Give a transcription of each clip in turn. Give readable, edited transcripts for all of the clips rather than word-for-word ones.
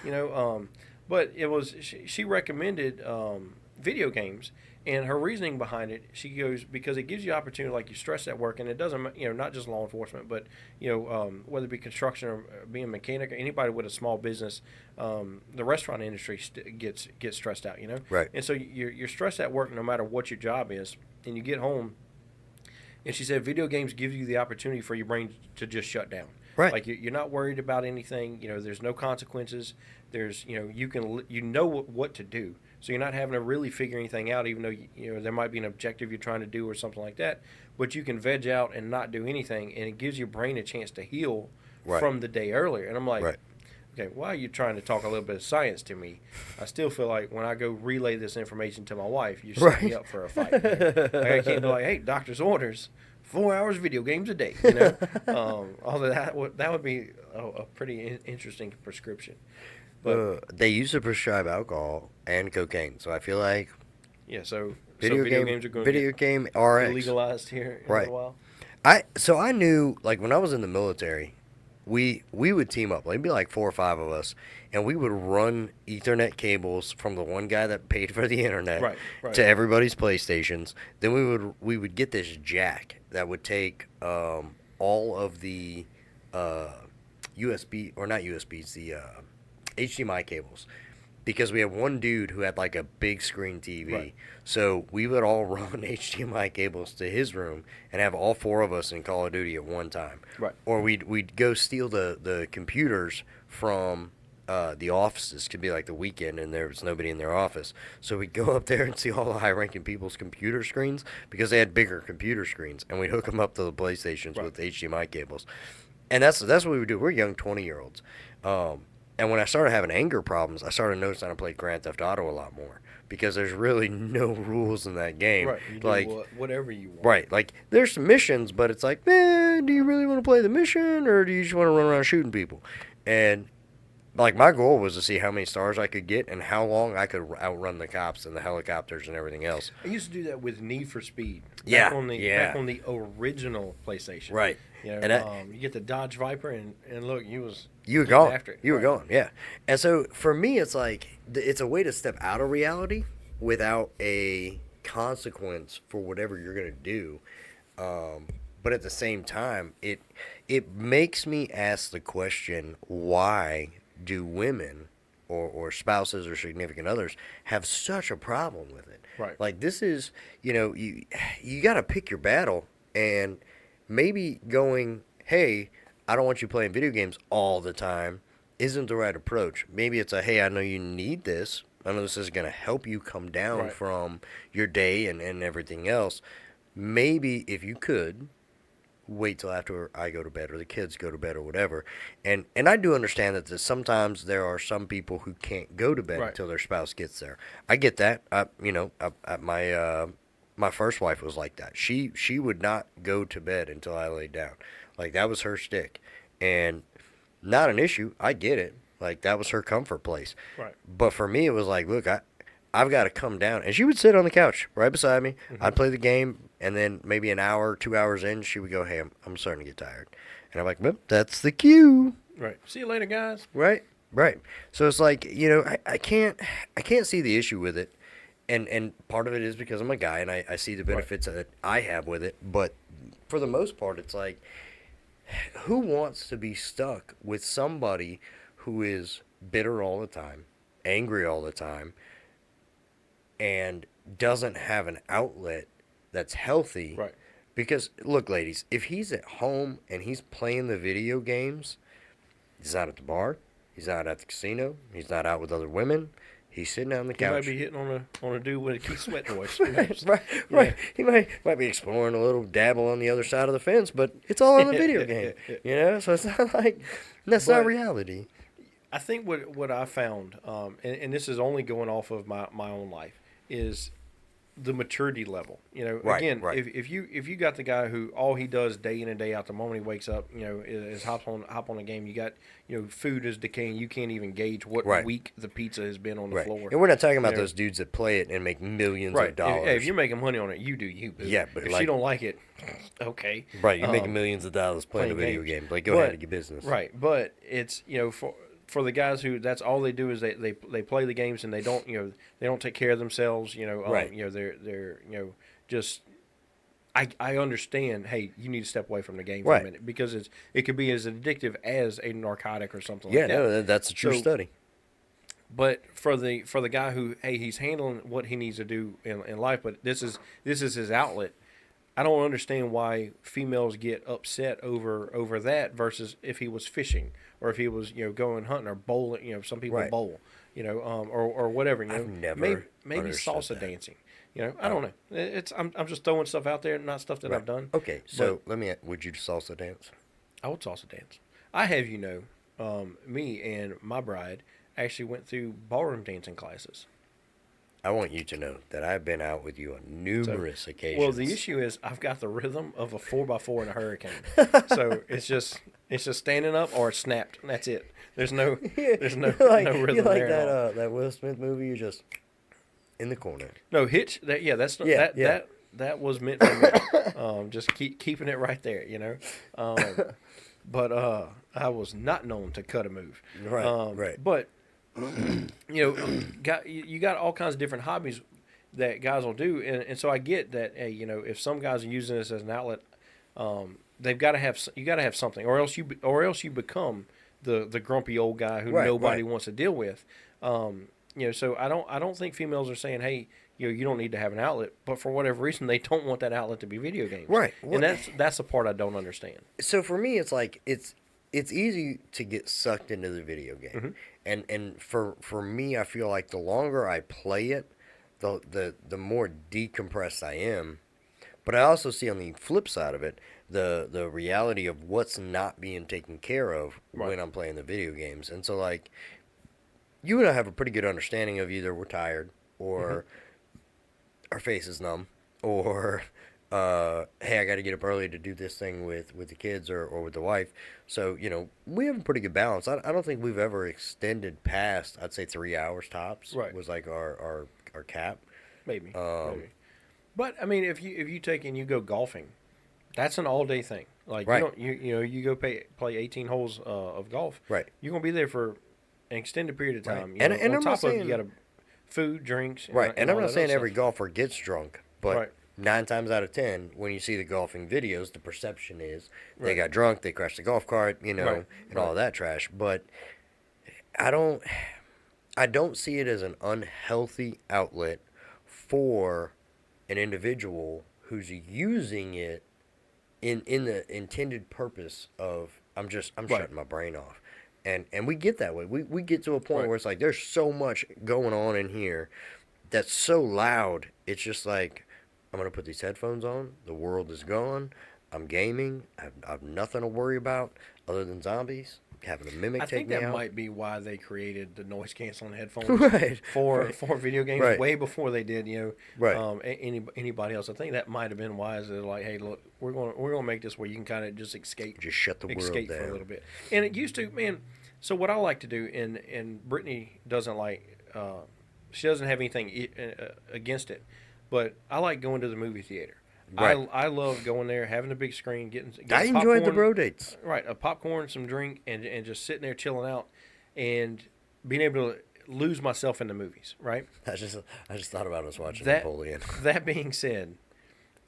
But it was she recommended video games, and her reasoning behind it, she goes, because it gives you opportunity, like you stress at work, and it doesn't, not just law enforcement, but whether it be construction or being a mechanic or anybody with a small business, the restaurant industry gets stressed out, Right. and so you're stressed at work no matter what your job is, and you get home, and she said video games give you the opportunity for your brain to just shut down. Right. Like you're not worried about anything. There's no consequences. There's what to do. So you're not having to really figure anything out, even though there might be an objective you're trying to do or something like that. But you can veg out and not do anything, and it gives your brain a chance to heal Right. from the day earlier. And I'm like, Right. okay, why are you trying to talk a little bit of science to me? I still feel like when I go relay this information to my wife, you're setting me up for a fight. Like, I can't be like, hey, doctor's orders, 4 hours video games a day. Although that would be a pretty interesting prescription. But They used to prescribe alcohol and cocaine, so I feel like yeah, so video games are going to video get game RX. legalized here in a Right. little while. I knew, like, when I was in the military, we would team up. Like, it'd be like 4 or 5 of us, and we would run Ethernet cables from the one guy that paid for the internet Right. to everybody's PlayStations. Then we would get this jack that would take all of the USB, or not USBs, the HDMI cables, because we had one dude who had like a big screen TV. Right. So we would all run HDMI cables to his room and have all 4 of us in Call of Duty at one time. Right. Or we'd go steal the computers from the offices. Could be like the weekend and there was nobody in their office. So we'd go up there and see all the high-ranking people's computer screens because they had bigger computer screens, and we'd hook them up to the PlayStations with HDMI cables. And that's what we would do. We're young 20-year-olds. And when I started having anger problems, I started noticing I played Grand Theft Auto a lot more because there's really no rules in that game. Right. You do whatever you want. Right. Like, there's some missions, but it's like, man, do you really want to play the mission, or do you just want to run around shooting people? And, like, my goal was to see how many stars I could get and how long I could outrun the cops and the helicopters and everything else. I used to do that with Need for Speed. Yeah. Back on the original PlayStation. Right. You get the Dodge Viper, and look, you were gone. After it. You were gone, yeah. And so for me, it's like it's a way to step out of reality without a consequence for whatever you're gonna do. But at the same time, it makes me ask the question: why do women or spouses or significant others have such a problem with it? Right. Like, this is, you got to pick your battle, and maybe going, hey, I don't want you playing video games all the time isn't the right approach. Maybe it's hey, I know you need this. I know this is going to help you come down from your day and everything else. Maybe if you could wait till after I go to bed or the kids go to bed or whatever. And I do understand that sometimes there are some people who can't go to bed until their spouse gets there. I get that. My first wife was like that. She would not go to bed until I laid down. Like, that was her stick. And not an issue. I get it. Like, that was her comfort place. Right. But for me, it was like, look, I've got to come down. And she would sit on the couch right beside me. Mm-hmm. I'd play the game, and then maybe an hour, 2 hours in, she would go, hey, I'm starting to get tired. And I'm like, well, that's the cue. Right. See you later, guys. Right. So it's like, I can't see the issue with it. And part of it is because I'm a guy, and I see the benefits that I have with it. But for the most part, it's like, who wants to be stuck with somebody who is bitter all the time, angry all the time, and doesn't have an outlet that's healthy? Right. Because, look, ladies, if he's at home and he's playing the video games, he's not at the bar, he's not at the casino, he's not out with other women, he's sitting on the couch. He might be hitting on a dude with a Keith Sweat voice. Right. He might be exploring a little dabble on the other side of the fence, but it's all on the video game, So it's not like that's not reality. I think what I found, and this is only going off of my own life, is the maturity level. Again, if you got the guy who all he does day in and day out, the moment he wakes up, is hop on a game. You got food is decaying. You can't even gauge what week the pizza has been on the floor. And we're not talking about those dudes that play it and make millions of dollars. If you're making money on it, you do you. But but if you don't like it, okay. Right, you're making millions of dollars playing a video game. Like, go ahead and get business. Right, but it's for the guys who that's all they do is they play the games and they don't they don't take care of themselves. Right. They're just. I understand. Hey, you need to step away from the game for Right. a minute because it could be as addictive as a narcotic or something Yeah, like that. no, that's a true study. But for the guy who he's handling what he needs to do in life, but this is his outlet. I don't understand why females get upset over that versus if he was fishing or if he was going hunting or bowling. Some people Right. bowl, or whatever. I've never maybe understood salsa that. dancing. I don't know. I'm just throwing stuff out there, not stuff that Right. I've done. Okay, so would you salsa dance? I would salsa dance. I have me and my bride actually went through ballroom dancing classes. I want you to know that I've been out with you on numerous occasions. Well, the issue is I've got the rhythm of a 4x4 in a hurricane. So it's just standing up or it's snapped. That's it. There's no no rhythm you like there that at all. that Will Smith movie. You're just in the corner. No hitch. That's not, Yeah, that yeah. that was meant for me. Just keeping it right there. But I was not known to cut a move. Right, right. But you got all kinds of different hobbies that guys will do, and so I get that. Hey, if some guys are using this as an outlet, they've got to have you got to have something, or else you become the grumpy old guy who nobody wants to deal with. So I don't think females are saying, hey, you don't need to have an outlet, but for whatever reason they don't want that outlet to be video games. Right. And that's the part I don't understand. So for me, it's like it's easy to get sucked into the video game, and for me, I feel like the longer I play it, the more decompressed I am. But I also see on the flip side of it the reality of what's not being taken care of when I'm playing the video games, and so like you and I have a pretty good understanding of either we're tired or our face is numb or hey, I got to get up early to do this thing with the kids or with the wife. So, we have a pretty good balance. I don't think we've ever extended past, I'd say 3 hours tops was like our cap. Maybe. But I mean, if you take and you go golfing, that's an all day thing. Like you go play 18 holes of golf. Right. You're gonna be there for an extended period of time. And on I'm top not of saying, you got food, drinks. Right. And I'm all not that saying other every stuff. golfer gets drunk, but 9 times out of 10, when you see the golfing videos, the perception is they got drunk, they crashed the golf cart, and all that trash. But I don't see it as an unhealthy outlet for an individual who's using it in the intended purpose of I'm shutting my brain off. And we get that way. We get to a point where it's like there's so much going on in here that's so loud. It's just like I'm going to put these headphones on. The world is gone. I'm gaming. I've nothing to worry about other than zombies. Having a mimic take me out. I think that might be why they created the noise canceling headphones for video games way before they did, anybody else. I think that might have been wise. They're like, hey, look, we're gonna make this where you can kind of just escape, just shut the world down for a little bit. And it used to, man. So what I like to do, and Brittany doesn't like, she doesn't have anything against it, but I like going to the movie theater. Right. I love going there, having a big screen, getting I enjoyed popcorn, the bro dates. Right, a popcorn, some drink, and just sitting there chilling out, and being able to lose myself in the movies. Right. I just thought about us watching Napoleon. That being said,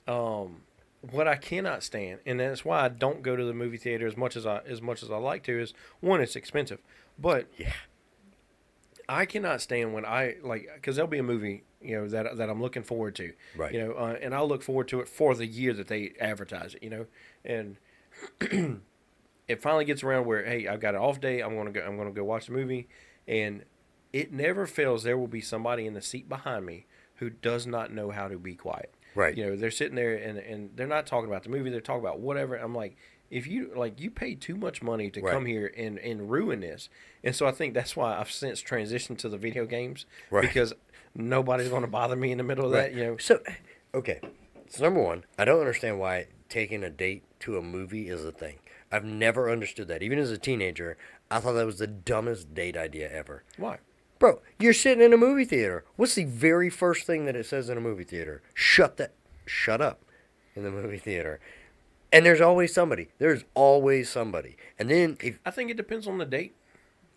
what I cannot stand, and that's why I don't go to the movie theater as much as I like to, is one, it's expensive, but I cannot stand when because there'll be a movie that I'm looking forward to, right? And I'll look forward to it for the year that they advertise it, and it finally gets around where, hey, I've got an off day, I'm gonna go watch the movie, and it never fails. There will be somebody in the seat behind me who does not know how to be quiet. Right. They're sitting there and they're not talking about the movie. They're talking about whatever. I'm like, if you pay too much money to come here and ruin this. And so I think that's why I've since transitioned to the video games. Right. Because nobody's going to bother me in the middle of that, So, okay. So number one, I don't understand why taking a date to a movie is a thing. I've never understood that. Even as a teenager, I thought that was the dumbest date idea ever. Why? Bro, you're sitting in a movie theater. What's the very first thing that it says in a movie theater? Shut up in the movie theater. And there's always somebody. And then I think it depends on the date.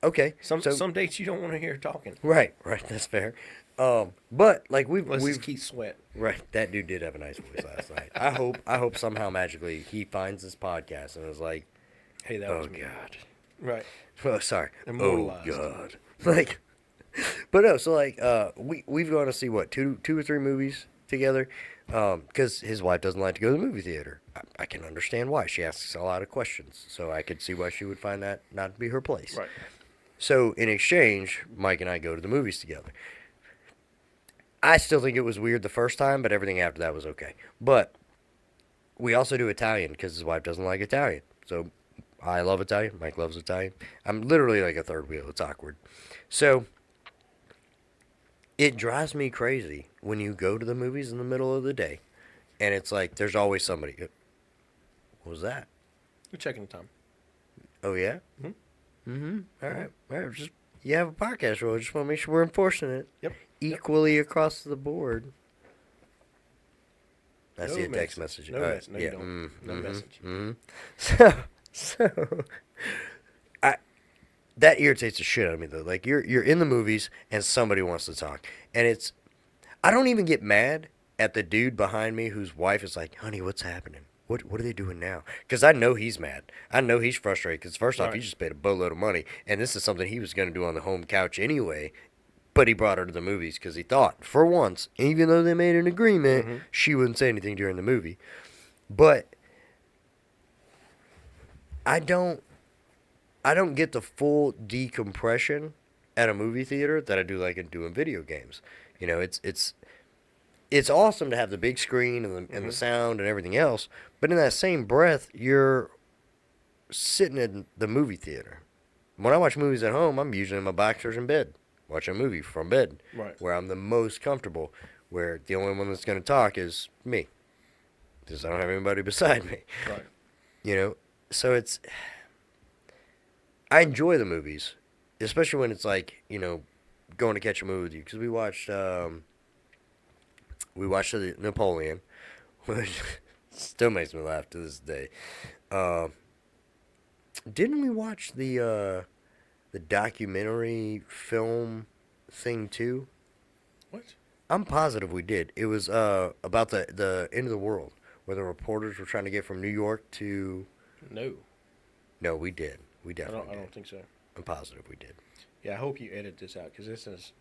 Okay. Some dates you don't want to hear talking. Right. That's fair. But like Unless we've it's Keith Sweat. right. That dude did have a nice voice last night. I hope somehow magically he finds this podcast and is like, Hey, that was me. God. Right. Oh, sorry. Immortalized. Oh God. Like, but no. So like, we've gone to see what two or three movies together, because his wife doesn't like to go to the movie theater. I can understand why. She asks a lot of questions, so I could see why she would find that not to be her place. Right. So in exchange, Mike and I go to the movies together. I still think it was weird the first time, but everything after that was okay. But we also do Italian because his wife doesn't like Italian. So I love Italian. Mike loves Italian. I'm literally like a third wheel. It's awkward. So it drives me crazy when you go to the movies in the middle of the day, and it's like there's always somebody. What was that? We're checking the time. Oh yeah. Mm-hmm. All right. Just you have a podcast rule. Just want to make sure we're enforcing it. Yep. Equally across the board. I No see a text message. No, no, you don't. No message. So, that irritates the shit out of me though. Like you're in the movies and somebody wants to talk, and I don't even get mad at the dude behind me whose wife is like, "Honey, what's happening? What are they doing now?" Because I know he's mad. I know he's frustrated. Because first off, he just paid a boatload of money, and this is something he was going to do on the home couch anyway. But he brought her to the movies because he thought, for once, even though they made an agreement, she wouldn't say anything during the movie. But I don't get the full decompression at a movie theater that I do like in doing video games. You know, it's awesome to have the big screen and the sound and everything else, but in that same breath, you're sitting in the movie theater. When I watch movies at home, I'm usually in my boxers in bed, watching a movie from bed, where I'm the most comfortable, where the only one that's going to talk is me, because I don't have anybody beside me. Right. You know, so I enjoy the movies, especially when it's like, you know, going to catch a movie with you, because we watched the Napoleon, which still makes me laugh to this day. Didn't we watch the documentary film thing too? What? I'm positive we did. It was about the end of the world, where the reporters were trying to get from New York to. No, we did. We definitely. I don't think so. I'm positive we did. Yeah, I hope you edit this out because this is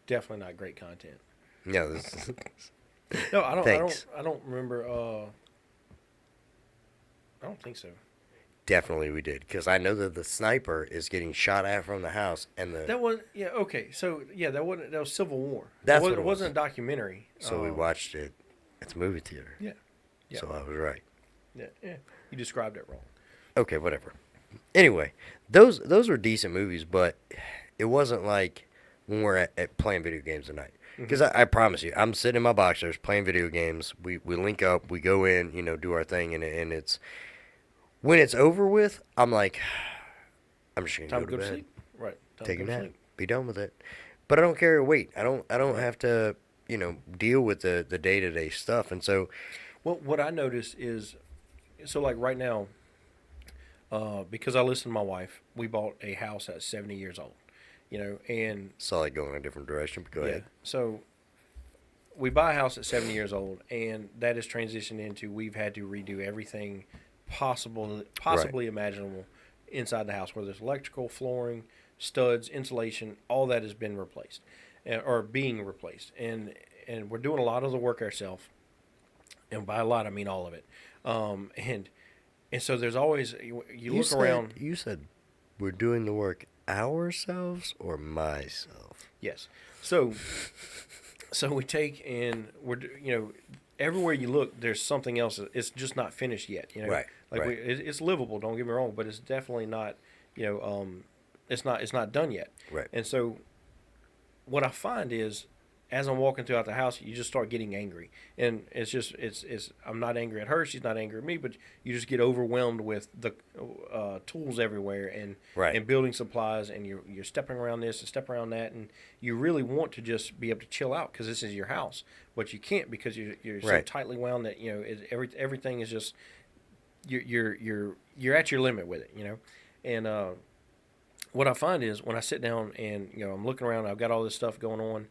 definitely not great content. No, this is. No, I don't. Thanks. I don't remember. I don't think so. Definitely we did, because I know that the sniper is getting shot at from the house, and that was okay. So that was Civil War. That's what it was. wasn't a documentary. So we watched it at the movie theater. Yeah. So I was right. Yeah. You described it wrong. Okay, whatever. Anyway, those were decent movies, but it wasn't like when we're at playing video games at night. Because I promise you, I'm sitting in my boxers playing video games. We link up, we go in, you know, do our thing, and it's when it's over with, I'm like, I'm just gonna go to bed, sleep. Right. take a nap, be done with it. But I don't carry a weight. I don't have to, you know, deal with the day-to-day stuff. And so, well, what I notice is, so like right now, because I listen to my wife, we bought a house at 70 years old, you know, and saw it go in a different direction. But go ahead. So we buy a house at 70 years old, and that has transitioned into we've had to redo everything possibly imaginable inside the house, whether it's electrical, flooring, studs, insulation, all that has been replaced or being replaced, and we're doing a lot of the work ourselves, and by a lot I mean all of it, and so there's always you look around. You said we're doing the work ourselves or myself. Yes. So we take and we're, you know, everywhere you look, there's something else. It's just not finished yet. You know, right. Like right. It's livable. Don't get me wrong, but it's definitely not. You know, it's not done yet. Right. And so, what I find is, as I'm walking throughout the house, you just start getting angry, and it's I'm not angry at her. She's not angry at me, but you just get overwhelmed with the tools everywhere and building supplies, and you're stepping around this and stepping around that, and you really want to just be able to chill out because this is your house, but you can't because you're so tightly wound that, you know, everything is just you're at your limit with it, you know, and what I find is when I sit down and I'm looking around, I've got all this stuff going on,